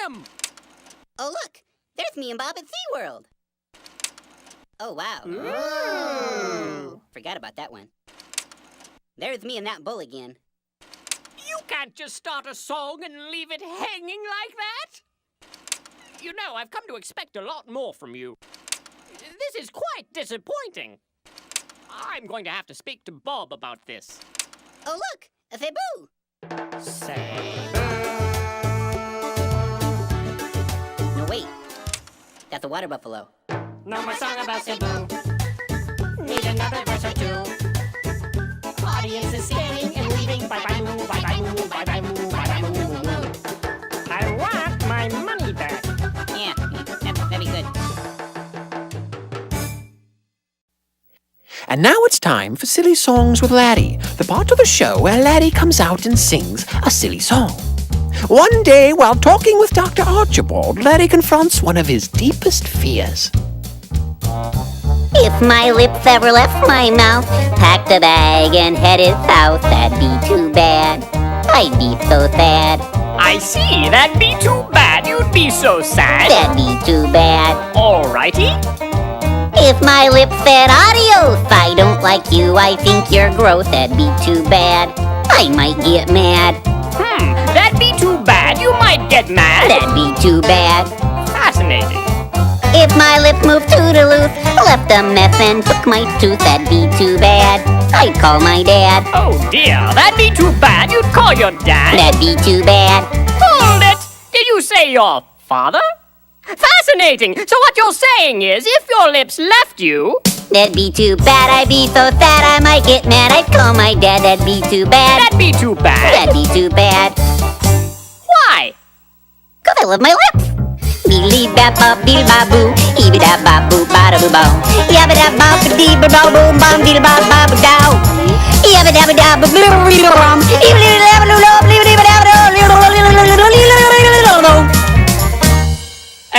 aluminum? Oh, look. There's me and Bob at SeaWorld. Oh, wow. Forgot about that one. There's me and that bull again. You can't just start a song and leave it hanging like that. You know, I've come to expect a lot more from you. This is quite disappointing. I'm going to have to speak to Bob about this. Oh, look! A Saboo! Saboo! No, wait. That's a water buffalo. No more song about Saboo. Need another verse or 2. Audience is scanning and leaving. Bye-bye moo, bye-bye moo, bye-bye moo, bye-bye moo, moo, moo. I want my money back. Yeah, that'd be good. And now it's time for Silly Songs with Laddie, the part of the show where Laddie comes out and sings a silly song. One day, while talking with Dr. Archibald, Laddie confronts one of his deepest fears. If my lips ever left my mouth, packed a bag and headed south, that'd be too bad. I'd be so sad. I see, that'd be too bad. You'd be so sad. That'd be too bad. Alrighty. If my lips said adios, I don't like you, I think you're gross, that'd be too bad. I might get mad. That'd be too bad. You might get mad. That'd be too bad. Fascinating. If my lips moved toodaloo, left a mess and took my tooth, that'd be too bad. I'd call my dad. Oh dear, that'd be too bad. You'd call your dad. That'd be too bad. Hold it! Did you say your father? Fascinating! So what you're saying is, if your lips left you... That'd be too bad. I'd be so sad I might get mad. I'd call my dad. That'd be too bad. That'd be too bad. That'd be too bad. Why? 'Cause I love my lips. Beely bap bop beely bop boo. Eeby da bop boo ba da boo bow. Yabba da bop dee ba bow boom bum beely bop bop dow. Yabba da ba da ba blue blue rum. Eeby da ba blue blue blue da ba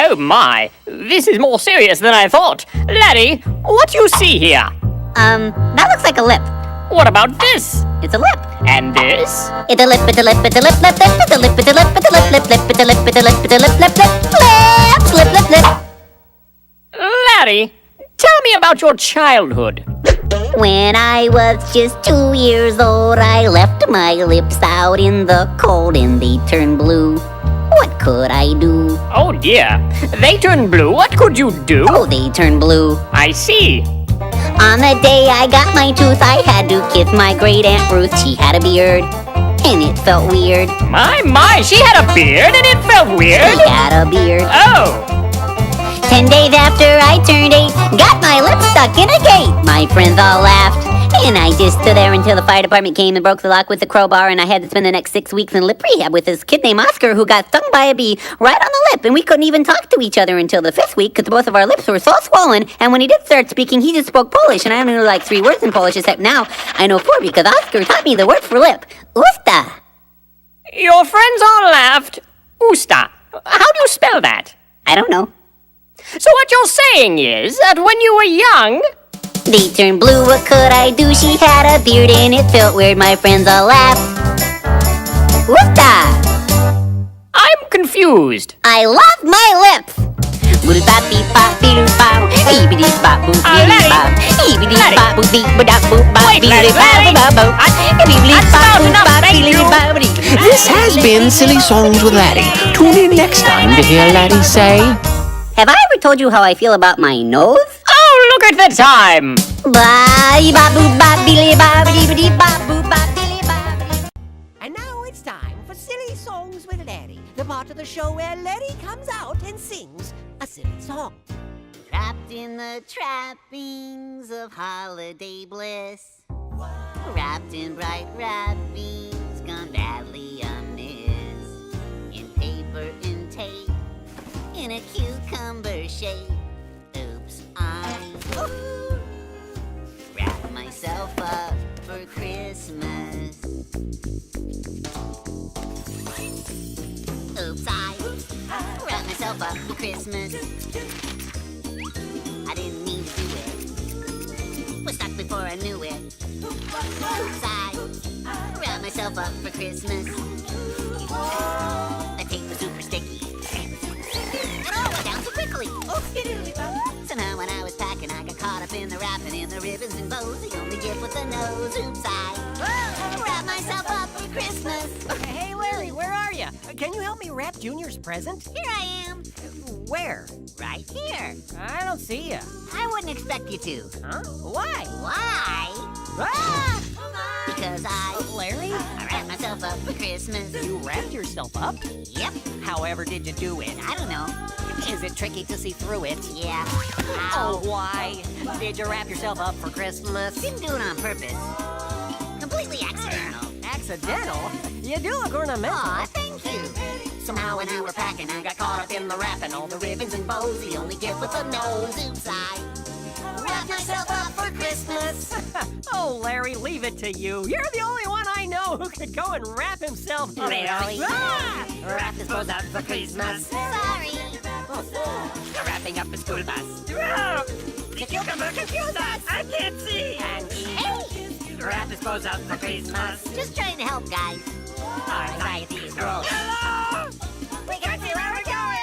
Oh my, this is more serious than I thought. Laddie, what do you see here? That looks like a lip. What about this? It's a lip. And this? It's a lip, it's a lip, it's a lip, lip, lip, it's a lip, it's a lip, it's a lip, lip, lip, it's a lip, it's a lip, it's a lip, lip, lip, lip, lip, lip. Laddie, tell me about your childhood. When I was just 2 years old, I left my lips out in the cold and they turned blue. What could I do? Oh dear, they turned blue. What could you do? Oh, they turned blue. I see. On the day I got my tooth, I had to kiss my great Aunt Ruth. She had a beard, and it felt weird. My, she had a beard and it felt weird? She had a beard. Oh. 10 days after I turned 8, got my lips stuck in a gate. My friends all laughed, and I just stood there until the fire department came and broke the lock with a crowbar, and I had to spend the next 6 weeks in lip rehab with this kid named Oscar who got stung by a bee right on the lip, and we couldn't even talk to each other until the 5th week because both of our lips were so swollen, and when he did start speaking, he just spoke Polish, and I only knew like 3 words in Polish, except now I know 4 because Oscar taught me the word for lip. Usta. Your friends all laughed. Usta. How do you spell that? I don't know. So what you're saying is that when you were young... They turned blue, what could I do? She had a beard and it felt weird, my friends all laughed. Whoop-da! I'm confused. I love my lips! This has been Silly Songs with Laddie. Tune in next time to hear Laddie say... Have I ever told you how I feel about my nose? Oh, look at the time! And now it's time for Silly Songs with Laddie, the part of the show where Laddie comes out and sings a silly song. Trapped in the trappings of holiday bliss, wrapped in bright wrappings, gone badly amiss, in paper and tape, in a cucumber shape. Oops, I wrapped myself up for Christmas. Oops, I wrapped myself up for Christmas. I didn't mean to do it. Was stuck before I knew it. Oops, I wrapped myself up for Christmas. The tape was super sticky. It all went down so quickly. Somehow when I was packing, I got caught up in the wrapping, in the ribbons and bows. The only gift with the nose. Oops, I wrapped myself up for Christmas. Hey, Larry, where are you? Can you help me wrap Junior's present? Here I am. Where? Right here. I don't see you. I wouldn't expect you to. Huh? Why? Why? Ah! Because Larry? I wrapped myself up for Christmas. You wrapped yourself up? Yep. However did you do it? I don't know. Is it tricky to see through it? Yeah. Oh, why? Did you wrap yourself up for Christmas? Didn't do it on purpose. Completely accidental. Accidental? You do look ornamental. Aw, thank you. Somehow when you were packing, I got caught up in the wrapping, all the ribbons and bows, the only gift with a nose. Oops, I wrapped myself up for Christmas. Oh, Larry, leave it to you. You're the only one I know who could go and wrap himself up. Really? Ah! Wrap this bows up for Christmas. Sorry. Wrapping up the school bus. The cucumber confused us. I can't see. And Hey, wrap this bows up for Christmas. just trying to help, guys. Our anxiety is growing. Hello! We can't see where we're going.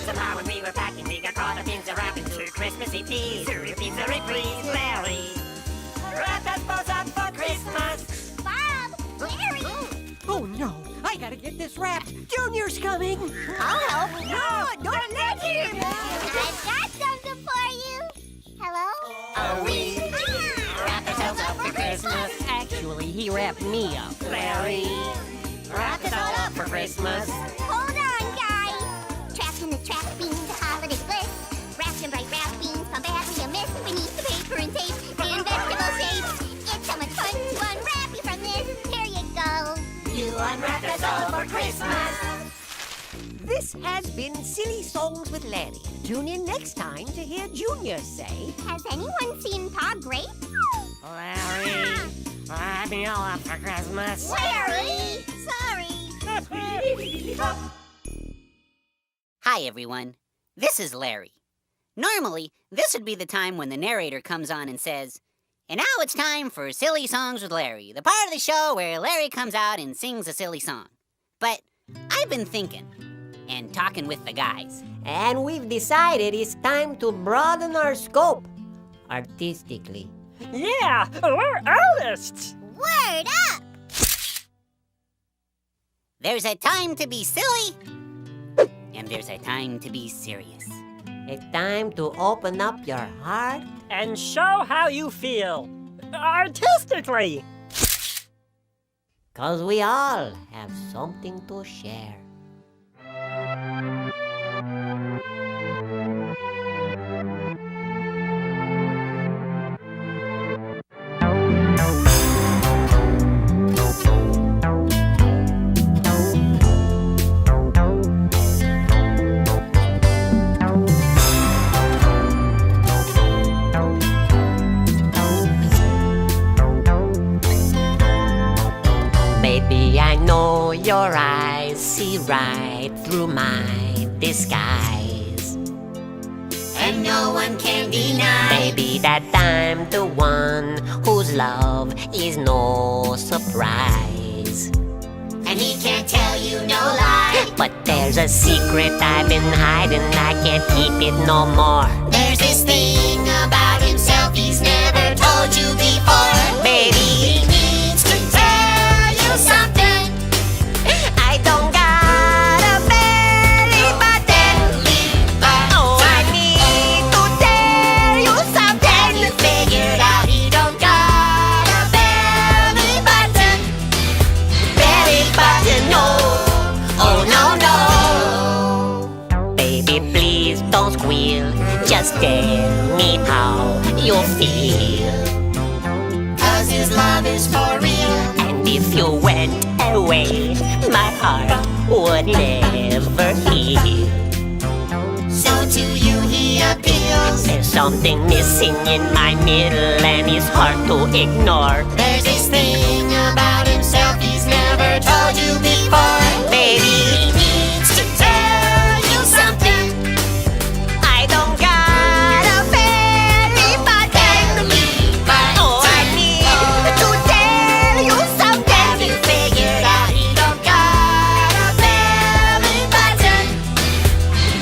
Somehow when we were packing, we got caught up in the wrapping. Two Christmassy peas, pizza reprise, Larry. Wrap that bows up for Christmas. Bob! Larry! Oh, no. I gotta get this wrapped. Junior's coming. I'll help. No, don't let him. I've got something for you. Hello? We wrap ourselves up Christmas. Actually, he wrapped me up. Larry, wrap us all up for Christmas. Hold on, guys. Trapped in the trash beans, holiday bliss. Wrapped in bright wrap beans, how badly you miss. Beneath the paper and tape and vegetable shapes. It's so much fun to unwrap you from this. Here you go. You unwrapped us all for Christmas. This has been Silly Songs with Larry. Tune in next time to hear Junior say... Has anyone seen Pa Grape? Larry, wrap me all up for Christmas. Larry! Sorry. Hi, everyone. This is Larry. Normally, this would be the time when the narrator comes on and says, "And now it's time for Silly Songs with Larry, the part of the show where Larry comes out and sings a silly song." But I've been thinking and talking with the guys. And we've decided it's time to broaden our scope artistically. Yeah, we're artists. Word up! There's a time to be silly, and there's a time to be serious. A time to open up your heart and show how you feel artistically. 'Cause we all have something to share. Baby, I know your eyes see right through my disguise. And no one can deny. Baby, that I'm the one whose love is no surprise. And he can't tell you no lie. But there's a secret I've been hiding, I can't keep it no more. There's this thing about himself he's never told you before. Baby, he needs to tell you something. I don't got a belly button. Oh, I need to tell you something. You figured out he don't got a belly button. Belly button, no. Oh, no, no. Baby, please don't squeal. Just tell me how you feel. 'Cause his love is for real. And if you went away, my heart would never heal. So to you he appeals. There's something missing in my middle and it's hard to ignore. There's this thing about himself he's never told you before. Baby, he needs to tell you something. I don't got a belly button. Oh, I need to tell you something. Have you figured out he don't got a belly button?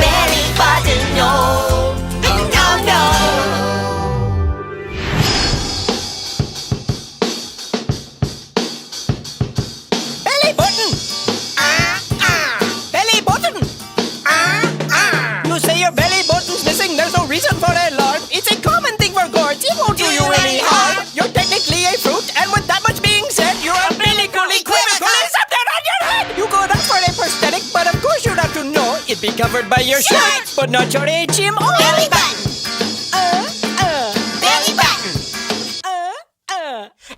Belly button, no. Oh, no, no. Belly button! Belly button! You say your belly button's missing, there's no reason for alarm. It's a common thing for gourds, it won't do you any harm. You're technically a fruit, and with that much being said, you're umbilically equivocally something on your head! You could ask for a prosthetic, but of course you'd have to know it'd be covered by your shirt, but not your HMO. Belly button. Belly button.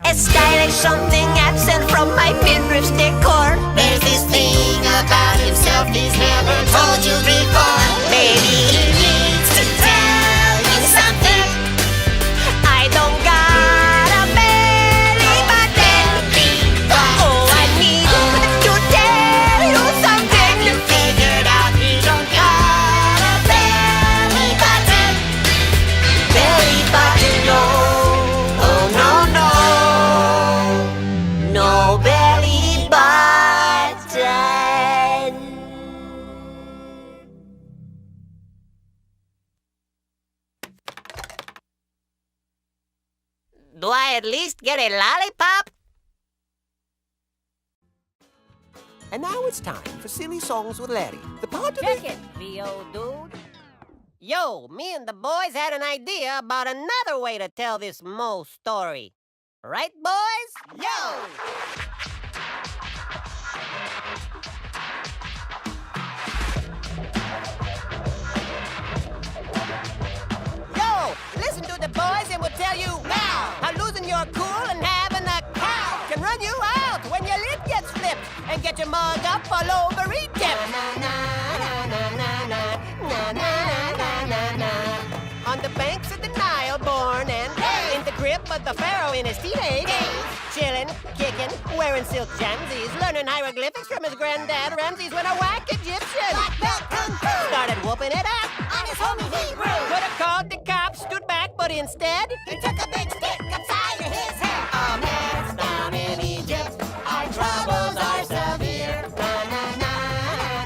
A stylish something absent from my midriff's decor. There's this thing about himself he's never told you before. Baby, he needs to tell you something. I don't got a belly button. Oh, I need to tell you something. You figured out he don't got a belly button. Belly button, no. Oh, no, no. No belly button. Do I at least get a lollipop? And now it's time for Silly Songs with Larry, the part of Check it, VO dude. Yo, me and the boys had an idea about another way to tell this Mo story. Right, boys? Yo! Yo! Listen to the boys and we'll tell you now how losing your cool and having a cow can run you out when your lid gets flipped and get your mug up all over Egypt. On the banks of the Nile, born and in the grip of the pharaoh in his teenage days, chilling, kicking, wearing silk jamsies, learning hieroglyphics from his granddad Ramses when a whack Egyptian started whooping it up on his homie Hebrew. Could have called the cops, stood back, but instead he took a big stick upside of his head. A man's down in Egypt, our troubles are severe. Na na na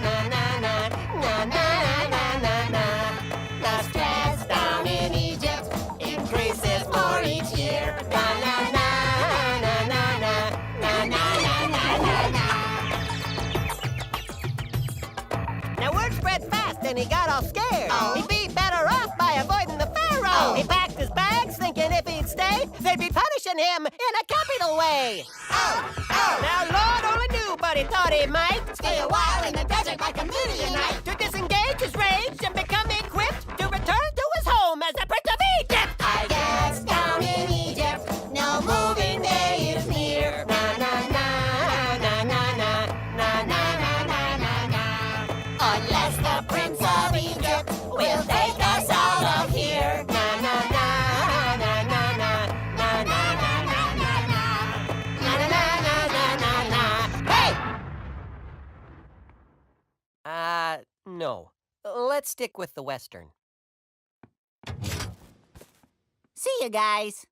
na na na na na na na na. The stress down in Egypt increases for each year. Na na na na na na na na na na na. Now word spread fast and he got all scared. He'd be better off by avoiding the pharaoh. He packed his bags thinking if he'd stay, they'd be punishing him in a capital way. Now Lord only knew, but he thought he might stay a while in the desert like a Midianite to disengage his rage and become equipped to return to his home as the Prince of Egypt. I guess down in Egypt, no moving day is near. Na na na na na na na na na na na. Unless the Prince of Egypt will take us out of here. Na na na na na na na na na na na na na na na na. Hey! No. Let's stick with the Western. See you guys.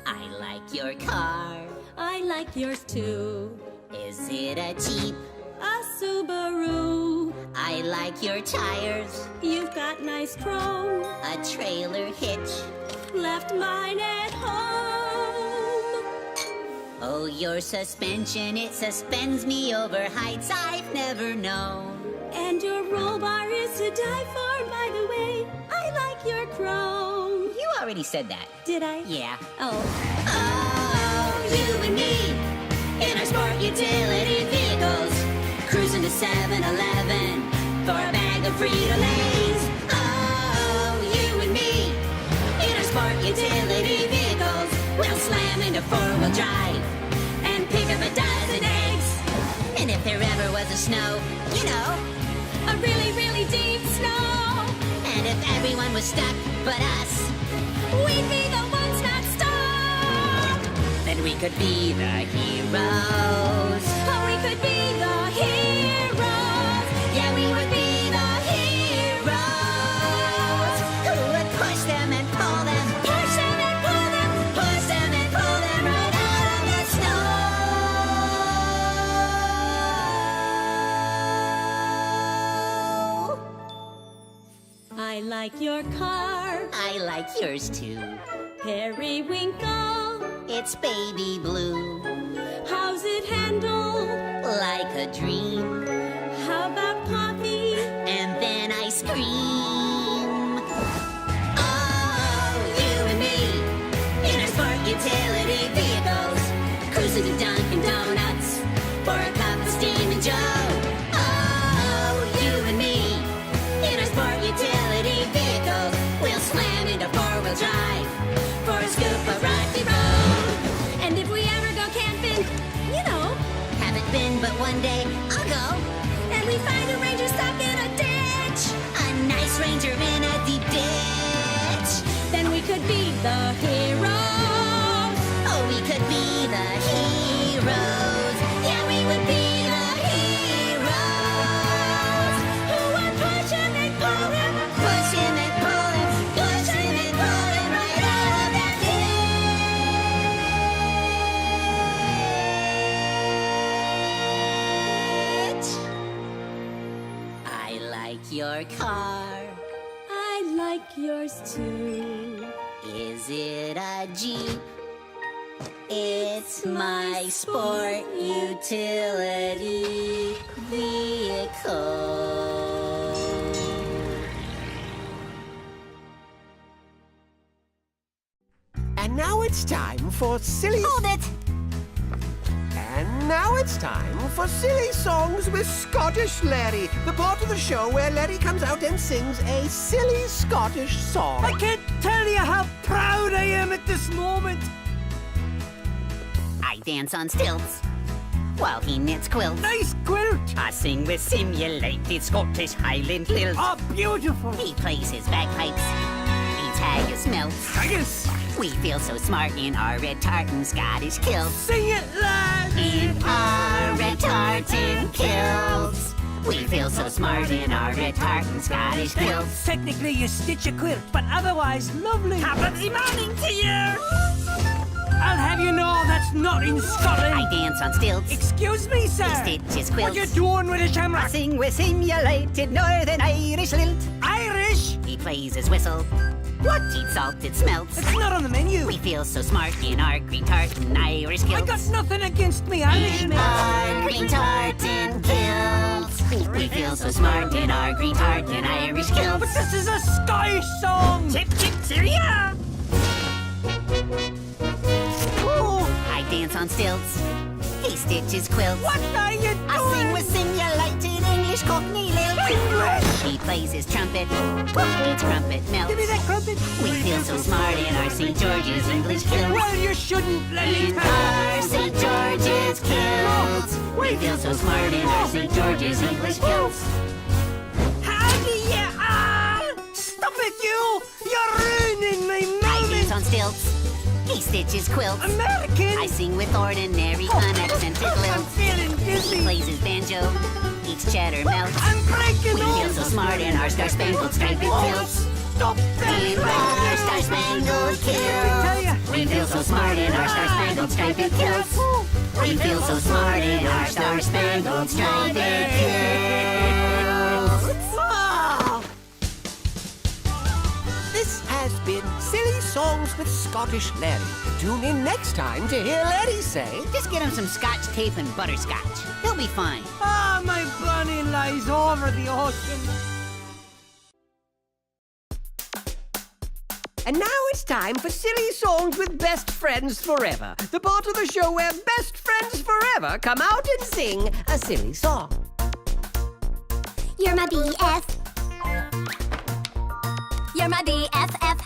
I like your car. I like yours too. Is it a Jeep? A Subaru. I like your tires. You've got nice chrome. A trailer hitch. Left mine at home. Oh, your suspension, it suspends me over heights I've never known. And your roll bar is to die for, by the way. I like your chrome. You already said that. Did I? Yeah. Oh. Oh, you and me in our sport utility vehicles, cruising to 7-Eleven for a bag of Frito-Lays. Oh, you and me in our sport utility vehicles, we'll slam into four-wheel drive and pick up a dozen eggs. And if there ever was a snow, you know, A really, really deep snow. and if everyone was stuck but us, We'd be the ones not stuck. then we could be the heroes. Oh, we could be the heroes. Yeah, we would be the heroes who would push them and pull them, Push them and pull them. push them and pull them right out of the snow. I like your car. I like yours too. Periwinkle. It's baby blue, How's it handle? like a dream, How about coffee? and then ice cream. Oh, you and me in our sport utility vehicles, cruising to Dunkin' Donuts for a cup of Steam and Joe. Oh, you and me in our sport utility vehicles, we'll slam into four-wheel drive for a scoop of rocky road. And if we ever go camping, you know, Haven't been, but one day I'll go. and we find a ranger stuck in a ditch, A nice ranger in a deep ditch. then we could be the heroes. Oh, we could be the heroes. Yeah, we would be the heroes Who would push him and pull him. push him and pull him, push him and pull him right out of that ditch. your car? I like yours too. Is it a Jeep? It's my sport utility vehicle. And now it's time for silly... Hold it! And now it's time for Silly Songs with Scottish Larry, the part of the show where Larry comes out and sings a silly Scottish song. I can't tell you how proud I am at this moment. I dance on stilts while he knits quilts. Nice quilt! I sing with simulated Scottish Highland lilt. Oh, beautiful! He plays his bagpipes, eats haggis melts. Haggis! We feel so smart in our red tartan Scottish kilts. Sing it loud! In our red tartan kilts. We feel so smart in our red tartan Scottish kilts. Technically, you stitch a quilt, but otherwise lovely. Happy morning to you! I'll have you know that's not in Scotland. I dance on stilts. Excuse me, sir. He stitches quilts. What you doing with a shamrock? I sing with simulated Northern Irish lilt. Irish? He plays his whistle. What? Eats salted smelts. It's not on the menu. We feel so smart in our green tartan Irish kilts. I got nothing against me Irish In our green tartan kilts. We feel so smart in our green tartan Irish kilts. But this is a Scottish song. Chip, chip, cheerio! I dance on stilts. He stitches quilts. What are you doing? I sing with simulated English Cockney lilt. English! He plays his trumpet. Eats crumpet melts. Give me that crumpet. We feel so smart in our St. George's English kilts. Well, you shouldn't let me In our St. George's kilts. We feel so smart in our St. George's English kilts. How do you... Stop it, you! You're ruining my I moment! dance on stilts. He stitches quilts. American! I sing with ordinary unaccented I'm lilts. feeling He dizzy. plays his banjo. Eats cheddar melts. I'm breaking We feel so smart in our star-spangled striped kilts. Stop that! In our star-spangled tell ya. kilts. We feel so smart in our star-spangled striped kilts. We feel so smart in our star-spangled striped kilts. Oh. This has been Silly Songs with Scottish Larry. Tune in next time to hear Larry say... Just get him some scotch tape and butterscotch. He'll be fine. Ah, my bunny lies over the ocean. And now it's time for Silly Songs with Best Friends Forever, the part of the show where best friends forever come out and sing a silly song. You're my BF. You're my BFF.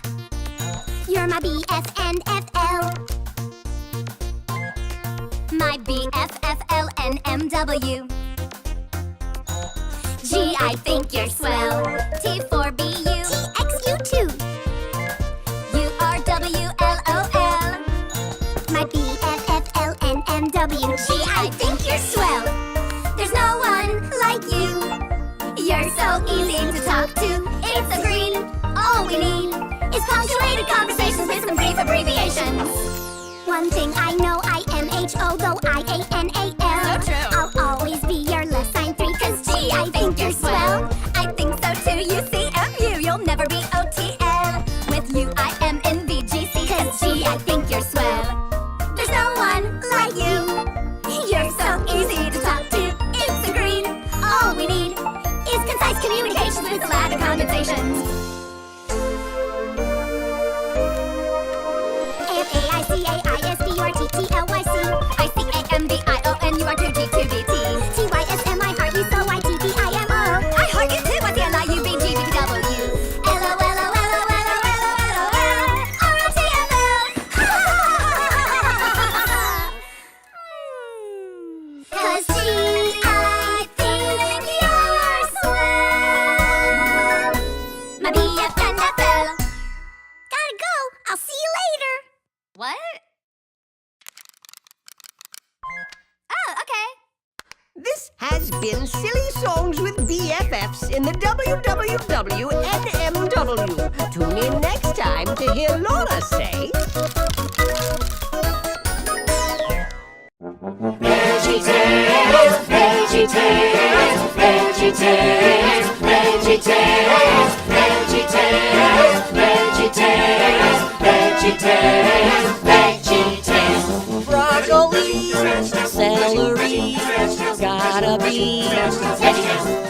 You're my BSNFL. My BFFLNMW. G, I think you're swell. T for BU. TXU2. URWLOL. My BFFLNMW. G, I think you're swell. There's no one like you. You're so easy to talk to. It's a green. All we need is punctuated conversations with some brief abbreviations. One thing I know, IMHO, though IANAL. So true. I'll always be your less sign 3, cause G, I think you're swell. I think so too, UCFU, you'll never be OTL. With you, I am in VGC, cause G, I think you're swell. There's no one like you. You're so easy to talk to. It's a green. All we need is concise communications with a lot of condensations. AFAICAISBURTTLYC ICAMBIONUR2G2BT TYSM I heart you so ITPIMO I heart you too ITLIUBGBW Cause G, I think you're swell. My BFNFL. Gotta go. I'll see you later. What? Oh, okay. This has been Silly Songs with BFFs in the WWWNMW. Tune in next time to hear Laura say... VeggieTales, VeggieTales, VeggieTales, VeggieTales. VeggieTales, VeggieTales, VeggieTales. Broccoli, celery, gotta be VeggieTales.